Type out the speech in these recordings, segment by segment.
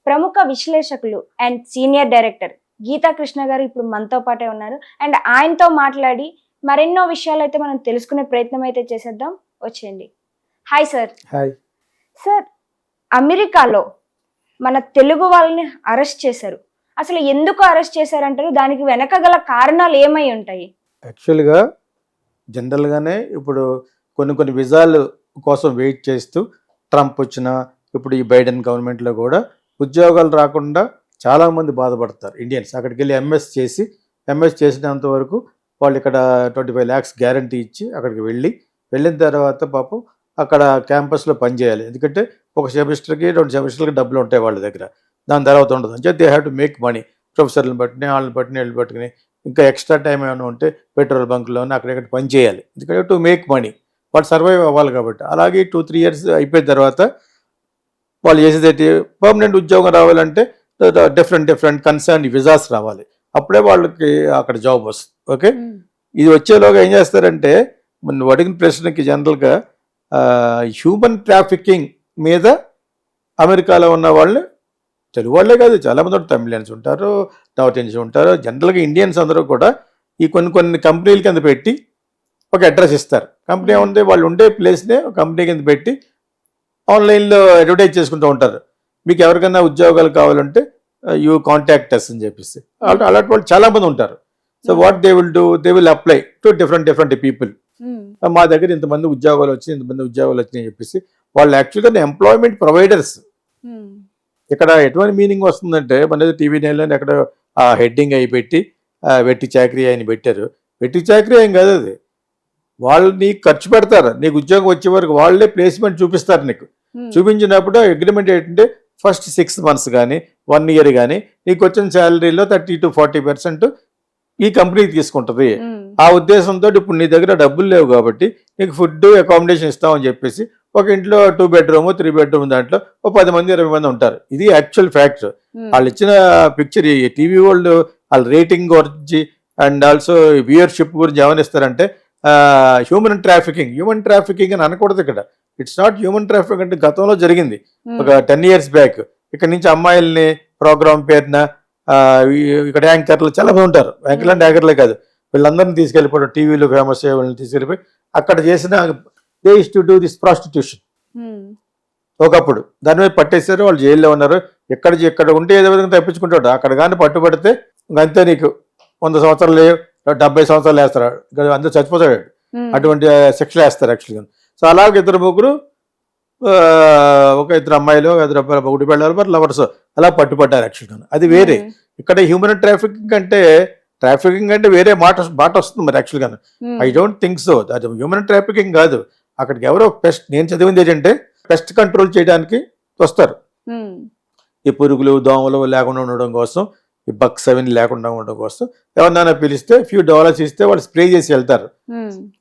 ప్రముఖ విశ్లేషకులు and senior director Geetha Krishna గారు ఇప్పుడు మనతో పాటే ఉన్నారు. అండ్ ఆయనతో మాట్లాడి మరెన్నో విషయాలు అయితే మనం తెలుసుకునే ప్రయత్నం అయితే చేసేద్దాం. వచ్చేయండి. Hi sir. హాయ్ సార్, అమెరికాలో మన తెలుగు వాళ్ళని అరెస్ట్ చేశారు. అసలు ఎందుకు అరెస్ట్ చేశారంటారు? దానికి వెనక గల కారణాలు ఏమై ఉంటాయి? యాక్చువల్గా జనరల్గానే ఇప్పుడు కొన్ని విజాలు కోసం వెయిట్ చేస్తూ ట్రంప్ వచ్చిన ఇప్పుడు ఈ బైడెన్ గవర్నమెంట్లో కూడా ఉద్యోగాలు రాకుండా చాలామంది బాధపడతారు ఇండియన్స్. అక్కడికి వెళ్ళి ఎంఎస్ చేసినంత వరకు వాళ్ళు ఇక్కడ 25 lakhs గ్యారంటీ ఇచ్చి అక్కడికి వెళ్ళిన తర్వాత పాపం అక్కడ క్యాంపస్లో పనిచేయాలి. ఎందుకంటే ఒక సెమిస్టర్కి 2 సెమిస్టర్లకి డబ్బులు ఉంటాయి వాళ్ళ దగ్గర, దాని తర్వాత ఉండదు. అంటే they have to make money. ప్రొఫెసర్లను బట్టి వాళ్ళని బట్టి వీళ్ళు పట్టుకుని ఇంకా ఎక్స్ట్రా టైం ఏమైనా ఉంటే పెట్రోల్ బంక్లోనే అక్కడెక్కడ పని చేయాలి. ఎందుకంటే టు మేక్ మనీ, వాళ్ళు సర్వైవ్ అవ్వాలి కాబట్టి. అలాగే 2-3 years అయిపోయిన తర్వాత వాళ్ళు చేసేది పర్మనెంట్ ఉద్యోగం రావాలంటే డిఫరెంట్ కన్సర్న్ విజాస్ రావాలి. అప్పుడే వాళ్ళకి అక్కడ జాబ్ వస్తుంది. ఓకే, ఇది వచ్చేలోగా ఏం చేస్తారంటే మనం అడిగిన ప్రశ్నకి జనరల్గా హ్యూమన్ ట్రాఫికింగ్ మీద అమెరికాలో ఉన్న వాళ్ళు తెలుగు వాళ్ళే కాదు, చాలామంది తమిళియన్స్ ఉంటారు, నార్త్ ఇండియన్స్ ఉంటారు. జనరల్గా ఇండియన్స్ అందరూ కూడా ఈ కొన్ని కంపెనీల కింద పెట్టి ఒక అడ్రస్ ఇస్తారు. కంపెనీ ఏముంది, వాళ్ళు ఉండే ప్లేస్నే ఒక కంపెనీ కింద పెట్టి ఆన్లైన్లో అడ్వర్టైజ్ చేసుకుంటూ ఉంటారు. మీకు ఎవరికైనా ఉద్యోగాలు కావాలంటే యూ కాంటాక్ట్ అస్ అని చెప్పేసి. అలాంటి వాళ్ళు చాలామంది ఉంటారు. So what they will apply to different people. మా దగ్గర ఇంతమంది ఉద్యోగాలు వచ్చినాయి చెప్పేసి వాళ్ళు యాక్చువల్గా ఎంప్లాయ్మెంట్ ప్రొవైడర్స్. ఇక్కడ ఎటువంటి మీనింగ్ వస్తుందంటే మన టీవీ నైన్లో ఎక్కడ ఆ హెడ్డింగ్ అయి పెట్టి వెట్టి చాకరీ అని పెట్టారు. వెట్టి చాకరీ ఏం కాదు అది. వాళ్ళు నీకు ఖర్చు పెడతారు, నీకు ఉద్యోగం వచ్చే వరకు వాళ్ళే ప్లేస్మెంట్ చూపిస్తారు. నీకు చూపించినప్పుడు అగ్రిమెంట్ ఏంటంటే ఫస్ట్ 6 months కానీ 1 year కానీ నీకు వచ్చిన శాలరీలో 30 to 40% ఈ కంపెనీ తీసుకుంటుంది. ఆ ఉద్దేశంతో ఇప్పుడు నీ దగ్గర డబ్బులు లేవు కాబట్టి నీకు ఫుడ్ అకామిడేషన్ ఇస్తామని చెప్పేసి ఒక ఇంట్లో 2 bedroom 3 bedroom దాంట్లో 10 మంది 20 మంది ఉంటారు. ఇది యాక్చువల్ ఫ్యాక్ట్. వాళ్ళు ఇచ్చిన పిక్చర్ ఈ టీవీ వాళ్ళు వాళ్ళ రేటింగ్ గురించి అండ్ ఆల్సో వ్యూయర్షిప్ గురించి ఏమనిస్తారంటే హ్యూమన్ ట్రాఫికింగ్ అని అనకూడదు ఇక్కడ. It's not human trafficking. అంటే గతంలో జరిగింది ఒక 10 years బ్యాక్. ఇక్కడ నుంచి అమ్మాయిల్ని ప్రోగ్రామ్ పేరున ఇక్కడ యాంకర్లు చాలా మంది ఉంటారు. యాంకర్లే కాదు, వీళ్ళందరినీ తీసుకెళ్ళిపోవడం, టీవీలో ఫేమస్ అయ్యే వాళ్ళని తీసుకెళ్ళిపోయి అక్కడ చేసిన they use to do this prostitution. ఒకప్పుడు దాని మీద పట్టేశారు, వాళ్ళు జైల్లో ఉన్నారు. ఎక్కడ ఉంటే ఏదో విధంగా తప్పించుకుంటాడు. అక్కడ కానీ పట్టుబడితే అంతే, నీకు 100 సంవత్సరాలు 70 సంవత్సరాలు వేస్తారు, అందరూ చచ్చిపోతాడు. అటువంటి శిక్షలు వేస్తారు యాక్చువల్గా. సో అలాగే 2-3 ఒక 2 అమ్మాయిలు 2 అబ్బాయిలు ఒకటి పెళ్ళారు మరి లవర్స్ అలా పట్టుబడ్డారు యాక్చువల్గా. అది వేరే. ఇక్కడ హ్యూమన్ ట్రాఫికింగ్ అంటే వేరే మాట వస్తుంది మరి యాక్చువల్గా. I don't think so. అది హ్యూమన్ ట్రాఫికింగ్ కాదు. అక్కడికి ఎవరో పెస్ట్, నేను చదివింది ఏంటంటే పెస్ట్ కంట్రోల్ చేయడానికి వస్తారు. ఈ పురుగులు దోమలు లేకుండా ఉండడం కోసం, ఈ బక్స్ అవన్నీ లేకుండా ఉండడం కోసం ఎవరినైనా పిలిస్తే $few ఇస్తే వాళ్ళు స్ప్రే చేసి వెళ్తారు.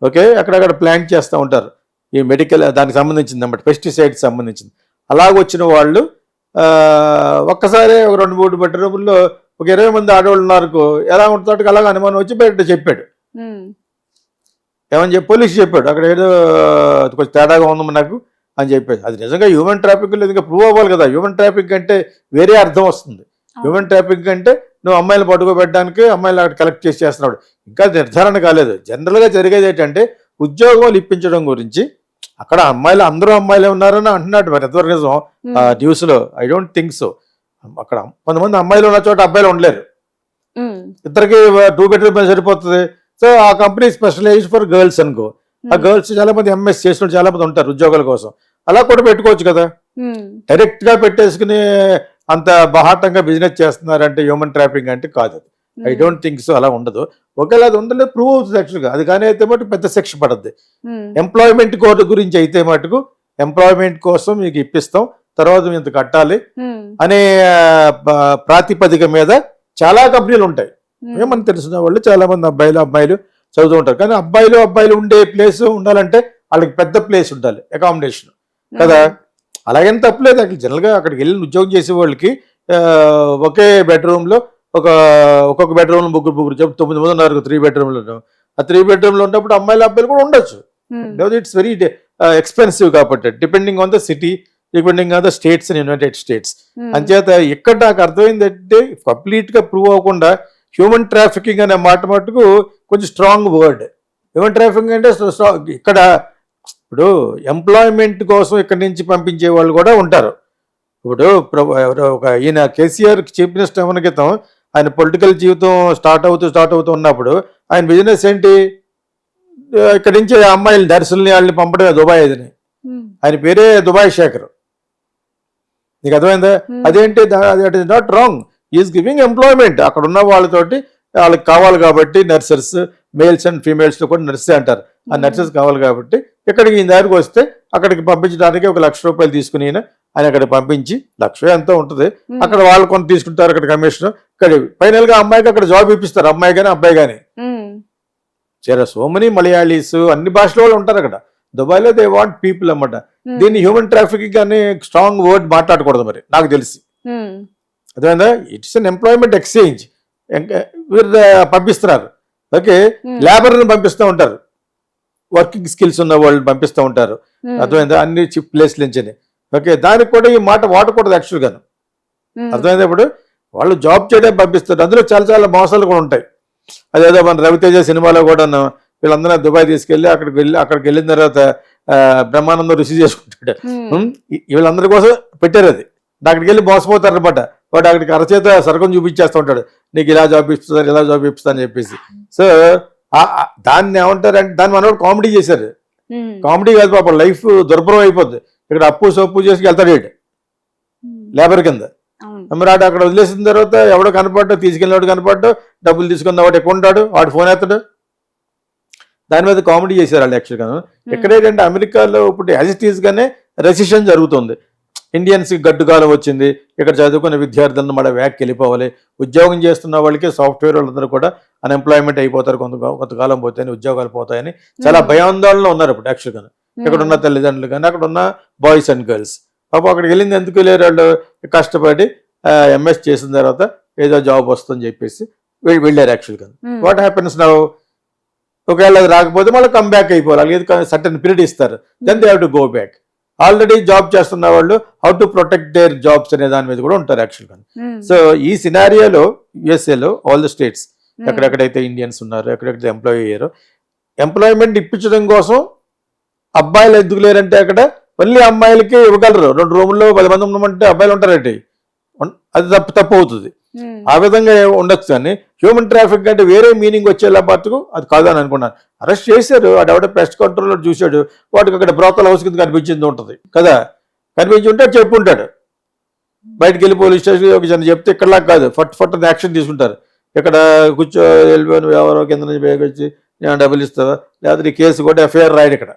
ఓకే, అక్కడక్కడ ప్లాంట్ చేస్తూ ఉంటారు. ఈ మెడికల్ దానికి సంబంధించింది అన్నమాట, పెస్టిసైడ్స్ సంబంధించింది. అలాగొచ్చిన వాళ్ళు ఒక్కసారి ఒక 2-3 bedroomలో ఒక 20 మంది ఆడవాళ్ళు ఉన్నారు. ఎలా ఉంటాడు అలాగ అనుమానం వచ్చి బయట చెప్పాడు. ఏమని చెప్పి పోలీసు చెప్పాడు, అక్కడ ఏదో కొంచెం తేడాగా ఉందమ్మా నాకు అని చెప్పేది. అది నిజంగా హ్యూమన్ ట్రాఫికింగ్ లేదు, ఇంకా ప్రూవ్ అవ్వాలి కదా. హ్యూమన్ ట్రాఫికింగ్ అంటే వేరే అర్థం వస్తుంది. హ్యూమన్ ట్రాఫికింగ్ అంటే నువ్వు అమ్మాయిలు పట్టుకోబెట్టడానికి అమ్మాయిలు అక్కడ కలెక్ట్ చేస్తున్నాడు. ఇంకా నిర్ధారణ కాలేదు. జనరల్గా జరిగేది ఏంటంటే ఉద్యోగాలు ఇప్పించడం గురించి అక్కడ అమ్మాయిలు అందరూ అమ్మాయిలే ఉన్నారని అంటున్నాడు. మరి ఎంతవరకు నిజం న్యూస్లో? I don't think so. అక్కడ కొంతమంది అమ్మాయిలు ఉన్న చోట అబ్బాయిలు ఉండలేరు. ఇద్దరికి 2 bedroom సరిపోతుంది. సో ఆ కంపెనీ స్పెషలైజ్ ఫర్ గర్ల్స్ అనుకో. ఆ గర్ల్స్ చాలా మంది ఎంఎస్ చేసిన చాలా మంది ఉంటారు ఉద్యోగాల కోసం. అలా కూడా పెట్టుకోవచ్చు కదా. డైరెక్ట్ గా పెట్టేసుకుని అంత బహాటంగా బిజినెస్ చేస్తున్నారంటే హ్యూమన్ ట్రాఫికింగ్ అంటే కాదు. I don't think so. అలా ఉండదు. ఒకవేళ అది ఉండలేదు ప్రూవ్ అవుతుంది యాక్చువల్గా. అది కానీ అయితే మటుకు పెద్ద శిక్ష పడద్ది. ఎంప్లాయ్మెంట్ కోడ్ గురించి అయితే మటుకు ఎంప్లాయ్మెంట్ కోసం మీకు ఇప్పిస్తాం, తర్వాత ఇంత కట్టాలి అనే ప్రాతిపదిక మీద చాలా కంపెనీలు ఉంటాయి. ఏమని తెలిసిన వాళ్ళు చాలా మంది అబ్బాయిలు చదువుతూ ఉంటారు. కానీ అబ్బాయిలు ఉండే ప్లేస్ ఉండాలంటే వాళ్ళకి పెద్ద ప్లేస్ ఉండాలి, అకామిడేషన్ కదా. అలాగేం తప్పలేదు. అక్కడ జనరల్గా అక్కడికి వెళ్ళి ఉద్యోగం చేసే వాళ్ళకి ఒకే బెడ్రూమ్లో ఒక్కొక్క బెడ్రూమ్లో ముగ్గురు 9 మంది ఉన్నారు 3 bedroomలో. ఆ 3 bedroomలో ఉన్నప్పుడు అబ్బాయిలు కూడా ఉండొచ్చు. ఇట్స్ వెరీ ఎక్స్పెన్సివ్ కాబట్టి depending on the city depending on the states in United states. అంచేత ఇక్కడ నాకు అర్థమైందంటే కంప్లీట్గా ప్రూవ్ అవ్వకుండా హ్యూమన్ ట్రాఫికింగ్ అనే మాట మటుకు కొంచెం స్ట్రాంగ్ వర్డ్. హ్యూమన్ ట్రాఫికింగ్ అంటే ఇక్కడ ఇప్పుడు ఎంప్లాయ్మెంట్ కోసం ఇక్కడి నుంచి పంపించే వాళ్ళు కూడా ఉంటారు. ఇప్పుడు ఒక ఈయన కేసీఆర్ చీఫ్ మినిస్టర్ అవ్వన క్రితం ఆయన పొలిటికల్ జీవితం స్టార్ట్ అవుతూ ఉన్నప్పుడు ఆయన బిజినెస్ ఏంటి, ఇక్కడి నుంచి అమ్మాయిలు నర్సుల్ని వాళ్ళని పంపడమే దుబాయ్. అదని ఆయన పేరే దుబాయ్ శేఖర్. నీకు అర్థమైందా? అదేంటి, that is not wrong. Is giving employment. అక్కడ ఉన్న వాళ్ళతోటి వాళ్ళకి కావాలి కాబట్టి నర్సెస్, మేల్స్ అండ్ ఫీమేల్స్లో కూడా నర్సే అంటారు. ఆ నర్సెస్ కావాలి కాబట్టి ఇక్కడికి ఈ దారికి వస్తే అక్కడికి పంపించడానికి ₹1,00,000 తీసుకుని ఆయన అక్కడ పంపించి, 1,00,000 ఎంతో ఉంటుంది, అక్కడ వాళ్ళు కొంత తీసుకుంటారు అక్కడ కమిషన్. ఇక్కడ ఫైనల్ గా అమ్మాయికి అక్కడ జాబ్ ఇప్పిస్తారు, అమ్మాయి కానీ అబ్బాయి కానీ. సో మెనీ మలయాళీస్ అన్ని భాషల వాళ్ళు ఉంటారు అక్కడ దుబాయ్ లో. దే వాంట్ పీపుల్ అన్నమాట. దీన్ని హ్యూమన్ ట్రాఫికింగ్ అనే స్ట్రాంగ్ వర్డ్ మాట్లాడకూడదు మరి నాకు తెలిసి. అదేందా, ఇట్స్ అన్ ఎంప్లాయ్మెంట్ ఎక్స్చేంజ్. వీరు పంపిస్తున్నారు. ఓకే, లేబర్ని పంపిస్తూ ఉంటారు, వర్కింగ్ స్కిల్స్ ఉన్న వాళ్ళు పంపిస్తూ ఉంటారు. అర్థమైందా, అన్ని చిప్ ప్లేస్ నుంచి. ఓకే, దానికి కూడా ఈ మాట వాడకూడదు యాక్చువల్గాను. అర్థమైందా? ఇప్పుడు వాళ్ళు జాబ్ చేయడానికి పంపిస్తారు, అందులో చాలా చాలా మోసాలు కూడా ఉంటాయి. అదేదో మన రవితేజ సినిమాలో కూడా వీళ్ళందరూ దుబాయ్ తీసుకెళ్ళి అక్కడికి వెళ్ళిన తర్వాత బ్రహ్మానందం రిసీవ్ చేసుకుంటాడు. వీళ్ళందరి కోసం పెట్టారు అది. అక్కడికి వెళ్ళి మోసపోతారు అనమాట. వాడు అక్కడికి అరచేత సరకం చూపించేస్తూ ఉంటాడు, నీకు ఇలా జాబ్ ఇప్పిస్తారు, ఇలా జాబ్ ఇప్పిస్తా అని చెప్పేసి. సో దాన్ని ఏమంటారంటే, దాన్ని మనోడు కామెడీ చేశారు. కామెడీ కాదు పాపం, లైఫ్ దుర్భరం అయిపోద్ది. ఇక్కడ అప్పు సొప్పు చేసి వెళ్తాడు లేబర్ కింద. మరి ఆడు అక్కడ వదిలేసిన తర్వాత ఎవడో కనపడ్డా, తీసుకెళ్ళినవాడు కనపడ్డా, డబ్బులు తీసుకున్న వాడు ఎక్కువ ఉంటాడు, వాడు ఫోన్ ఎత్తాడు. దాని మీద కామెడీ చేశారు వాళ్ళు యాక్చువల్గా. ఎక్కడేంటంటే అమెరికాలో ఇప్పుడు యాజ్ ఇట్ ఈస్ గానే రెసిషన్ జరుగుతుంది. ఇండియన్స్కి గడ్డుకాలం వచ్చింది, ఇక్కడ చదువుకునే విద్యార్థులను మన వ్యాక్కి వెళ్ళిపోవాలి. ఉద్యోగం చేస్తున్న వాళ్ళకి సాఫ్ట్వేర్ వాళ్ళందరూ కూడా అన్ఎంప్లాయ్మెంట్ అయిపోతారు, కొంతకాలం పోతాయని, ఉద్యోగాలు పోతాయని చాలా భయాందోళనలో ఉన్నారు ఇప్పుడు యాక్చువల్గా. ఇక్కడ ఉన్న తల్లిదండ్రులు కానీ, అక్కడ ఉన్న బాయ్స్ అండ్ గర్ల్స్. పాపం అక్కడికి వెళ్ళింది ఎందుకు వెళ్ళారు వాళ్ళు, కష్టపడి ఎంఎస్ చేసిన తర్వాత ఏదో జాబ్ వస్తుందని చెప్పేసి వెళ్ళారు యాక్చువల్గా. వాట్ హ్యాపెన్స్ నౌ, ఒకవేళ అది రాకపోతే మళ్ళీ కమ్ బ్యాక్ అయిపోవాలి. సర్టన్ పీరియడ్ ఇస్తారు, then they have to go back. Already job చేస్తున్న వాళ్ళు how to protect their jobs అనే దాని మీద కూడా ఉంటారు యాక్చువల్గా. సో ఈ సినారియోలో యుఎస్ఏలో ఆల్ ద స్టేట్స్ ఎక్కడెక్కడైతే ఇండియన్స్ ఉన్నారో, ఎక్కడెక్కడైతే ఎంప్లాయీ అయ్యారో, ఎంప్లాయ్మెంట్ ఇప్పించడం కోసం అబ్బాయిలు ఎందుకు లేరంటే అక్కడ ఓన్లీ అమ్మాయిలకి ఇవ్వగలరు. 2 రూముల్లో 10 మంది ఉన్నామంటే అబ్బాయిలు ఉంటారంటే అది తప్పు అవుతుంది. ఆ విధంగా ఉండొచ్చు. కానీ హ్యూమన్ ట్రాఫిక్ అంటే వేరే మీనింగ్ వచ్చేలా మటుకు అది కాదని అనుకున్నాను. అరెస్ట్ చేశారు, వాడెవడో పెస్ట్ కంట్రోల్లో చూశాడు, వాటికి అక్కడ బ్రోకల్ హౌస్ కింద కనిపించింది ఉంటుంది కదా, కనిపించి ఉంటే చెప్పుంటాడు. బయటకు వెళ్ళి పోలీస్ స్టేషన్ ఒక జన చెప్తే ఇక్కడలా కాదు, ఫట్ యాక్షన్ తీసుకుంటారు. ఇక్కడ కూర్చో వెళ్ళిపోయిన ఎవరో కింద నుంచి బయటకు వచ్చి నేను డబ్బులు ఇస్తావా, లేకపోతే ఈ కేసు కూడా ఎఫ్ఐఆర్ రాయడు. ఇక్కడ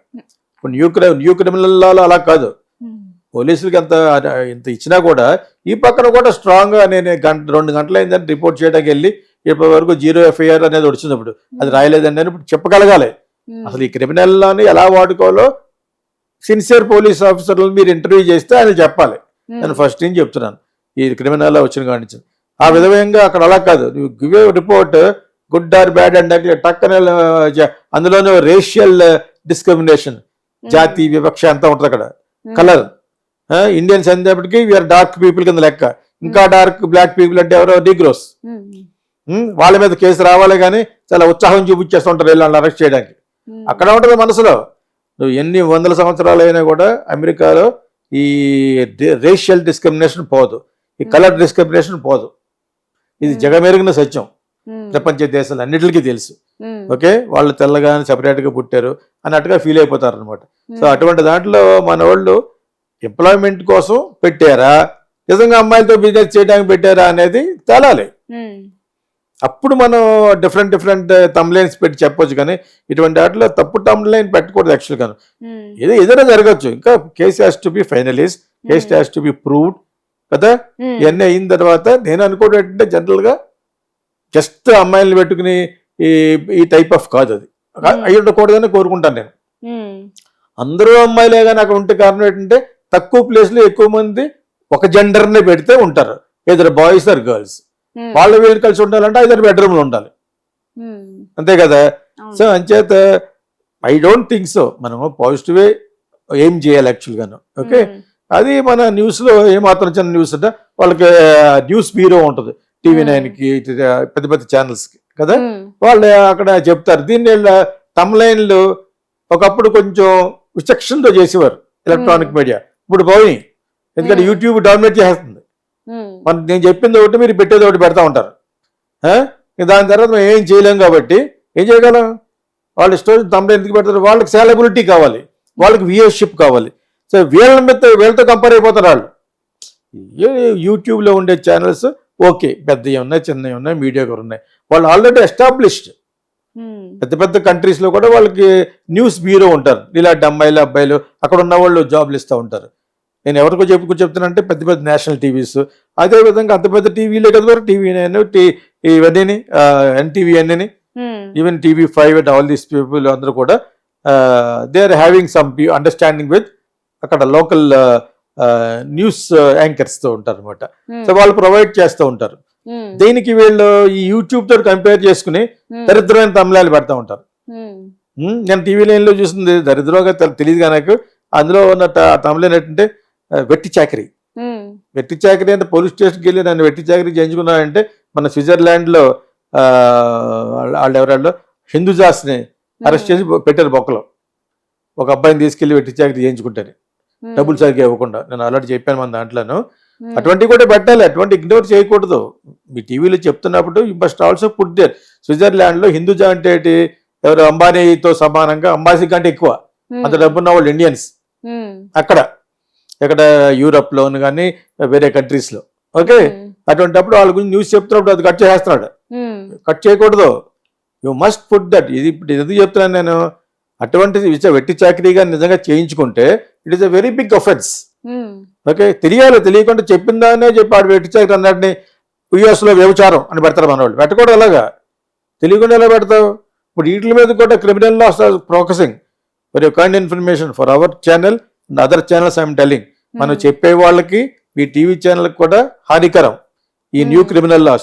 న్యూ క్రిమినల్ లాలో అలా కాదు. పోలీసులకి ఇంత ఇచ్చినా కూడా ఈ పక్కన కూడా స్ట్రాంగ్గా నేను 2 గంటలు అయిందని రిపోర్ట్ చేయడానికి వెళ్ళి ఇప్పటి వరకు 0 ఎఫ్ఐఆర్ అనేది వచ్చినప్పుడు అది రాయలేదండి అని ఇప్పుడు చెప్పగలగాలి. అసలు ఈ క్రిమినల్ లాని ఎలా వాడుకోవాలో సిన్సియర్ పోలీస్ ఆఫీసర్లను మీరు ఇంటర్వ్యూ చేస్తే ఆయన చెప్పాలి. నేను ఫస్ట్ నుంచి చెప్తున్నాను, ఈ క్రిమినల్ వచ్చిన కానించి. ఆ విధంగా అక్కడ అలా కాదు, నువ్వు give a report good or bad అంటే టక్కన అందులోనూ రేషియల్ డిస్క్రిమినేషన్, జాతి వివక్ష అంతా ఉంటుంది అక్కడ. కలర్ ఇండియన్స్ అనేప్పటికీ వీఆర్ డార్క్ పీపుల్ కింద లెక్క. ఇంకా డార్క్ బ్లాక్ పీపుల్ అంటే ఎవరో డిగ్రోస్. వాళ్ళ మీద కేసు రావాలి కానీ చాలా ఉత్సాహం చూపించేస్తూ ఉంటారు వీళ్ళని అరెస్ట్ చేయడానికి. అక్కడ ఉంటుంది మనసులో. నువ్వు ఎన్ని 100 సంవత్సరాలు అయినా కూడా అమెరికాలో ఈ రేషియల్ డిస్క్రిమినేషన్ పోదు, ఈ కలర్ డిస్క్రిమినేషన్ పోదు. ఇది జగమెరిగిన సత్యం, ప్రపంచ దేశాలు అన్నిటికీ తెలుసు. ఓకే, వాళ్ళు తెల్లగానే సెపరేట్గా పుట్టారు అన్నట్టుగా ఫీల్ అయిపోతారు అనమాట. సో అటువంటి దాంట్లో మన వాళ్ళు ఎంప్లాయ్మెంట్ కోసం పెట్టారా, నిజంగా అమ్మాయిలతో బిజినెస్ చేయడానికి పెట్టారా అనేది తేలాలి. అప్పుడు మనం డిఫరెంట్ తమ్లైన్స్ పెట్టి చెప్పొచ్చు. కానీ ఇటువంటి వాటిలో తప్పు తమ్లైన్ పెట్టకూడదు యాక్చువల్గా. ఏదైనా జరగచ్చు. ఇంకా case has to be finalize, case has to be proved కదా. ఇవన్నీ అయిన తర్వాత నేను అనుకోవడం ఏంటంటే జనరల్గా జస్ట్ అమ్మాయిలను పెట్టుకుని ఈ టైప్ ఆఫ్ కాదు, అది అయ్యి ఉండకూడదని కోరుకుంటాను నేను. అందరూ అమ్మాయిలే కానీ అక్కడ ఉంటే కారణం ఏంటంటే తక్కువ ప్లేస్లో ఎక్కువ మంది ఒక జెండర్ని పెడితే ఉంటారు, ఇద్దరు బాయ్స్ ఆర్ గర్ల్స్. వాళ్ళు వీళ్ళు కలిసి ఉండాలంటే 5 బెడ్రూమ్లు ఉండాలి, అంతే కదా. సో అంచేత ఐ డోంట్ థింక్ సో. మనము పాజిటివే ఏం చేయాలి యాక్చువల్గాను. ఓకే, అది మన న్యూస్లో ఏమాత్రం చిన్న న్యూస్ అంటే వాళ్ళకి న్యూస్ బ్యూరో ఉంటుంది TV9కి పెద్ద పెద్ద ఛానల్స్కి కదా, వాళ్ళు అక్కడ చెప్తారు. దీన్ని తమ్లైన్లు ఒకప్పుడు కొంచెం విచక్షణతో చేసేవారు ఎలక్ట్రానిక్ మీడియా, ఇప్పుడు పోయి. ఎందుకంటే యూట్యూబ్ డామినేట్ చేస్తుంది. మన నేను చెప్పింది ఒకటి మీరు పెట్టేది ఒకటి పెడతా ఉంటారు. దాని తర్వాత మేము ఏం చేయలేం కాబట్టి ఏం చేయగలం, వాళ్ళ స్టోరీ తమ్లైన్ ఎందుకు పెడతారు, వాళ్ళకి సెలబిలిటీ కావాలి, వాళ్ళకి వ్యూయర్షిప్ కావాలి. సో వీళ్ళతో కంపేర్ అయిపోతారు వాళ్ళు. యూట్యూబ్లో ఉండే ఛానల్స్ ఓకే, పెద్దవి ఉన్నాయి, చిన్నవి ఉన్నాయి, మీడియాగా ఉన్నాయి. వాళ్ళు ఆల్రెడీ ఎస్టాబ్లిష్డ్. పెద్ద పెద్ద కంట్రీస్లో కూడా వాళ్ళకి న్యూస్ బ్యూరో ఉంటారు. ఇలాంటి అమ్మాయిలు అబ్బాయిలు అక్కడ ఉన్న వాళ్ళు జాబ్లు ఇస్తూ ఉంటారు. నేను ఎవరికో చెప్తున్నానంటే పెద్ద పెద్ద నేషనల్ టీవీస్, అదేవిధంగా అంత పెద్ద టీవీలే కదా TV9 ఇవన్నీ NTV అన్నీ, even TV5 and all these people అందరూ కూడా they are having some understanding with అక్కడ లోకల్ న్యూస్ యాంకర్స్తో ఉంటారు అనమాట. సో వాళ్ళు ప్రొవైడ్ చేస్తూ ఉంటారు. దీనికి వీళ్ళు ఈ యూట్యూబ్ తో కంపేర్ చేసుకుని దరిద్రమైన తమిళాలు పెడతా ఉంటారు. నేను TV9లో చూసింది దరిద్రంగా తెలియదు కానీ నాకు అందులో ఉన్న తమిళన్ ఏంటంటే వెట్టి చాకరీ. వెట్టి చాకరీ అంటే పోలీస్ స్టేషన్కి వెళ్ళి నన్ను వెట్టి చాకరీ చేయించుకున్నానంటే మన స్విట్జర్లాండ్లో వాళ్ళు ఎవరాళ్ళు హిందూజాస్ని అరెస్ట్ చేసి పెట్టారు బొక్కలో. ఒక అబ్బాయిని తీసుకెళ్లి వెట్టి చాకరీ చేయించుకుంటారు డబ్బులు సరిగ్గా ఇవ్వకుండా. నేను ఆల్రెడీ చెప్పాను మన దాంట్లోనూ. అటువంటివి కూడా పెట్టాలి, అటువంటి ఇగ్నోర్ చేయకూడదు. మీ టీవీలో చెప్తున్నప్పుడు you must also put there. స్విట్జర్లాండ్లో హిందూజా అంటే ఎవరు అంబానీతో సమానంగా, అంబానీ కంటే ఎక్కువ అంత డబ్బున్న వాళ్ళు ఇండియన్స్ అక్కడ ఎక్కడ యూరప్లోను కానీ వేరే కంట్రీస్లో. ఓకే, అటువంటిప్పుడు వాళ్ళ గురించి న్యూస్ చెప్తున్నప్పుడు అది కట్ చేస్తున్నాడు. కట్ చేయకూడదు. You must put that. ఇది ఇప్పుడు ఎందుకు చెప్తున్నాను నేను, అటువంటి వెట్టి చాకరీగా నిజంగా చేయించుకుంటే it is a very big offence. Okay, తెలియకుండా చెప్పిందానే చెప్పి ఆడు వెట్టి చాకరీ అన్నట్టుని యూఎస్లో వ్యభిచారం అని పెడతారు మన వాళ్ళు. పెట్టకూడదు అలాగా, తెలియకుండా ఎలా పెడతావు? ఇప్పుడు వీటి మీద కూడా criminal laws are focusing for your kind information for our channel and other channels I'm telling. మనం చెప్పే వాళ్ళకి ఈ టీవీ ఛానల్కి కూడా హానికరం ఈ న్యూ క్రిమినల్ లాస్.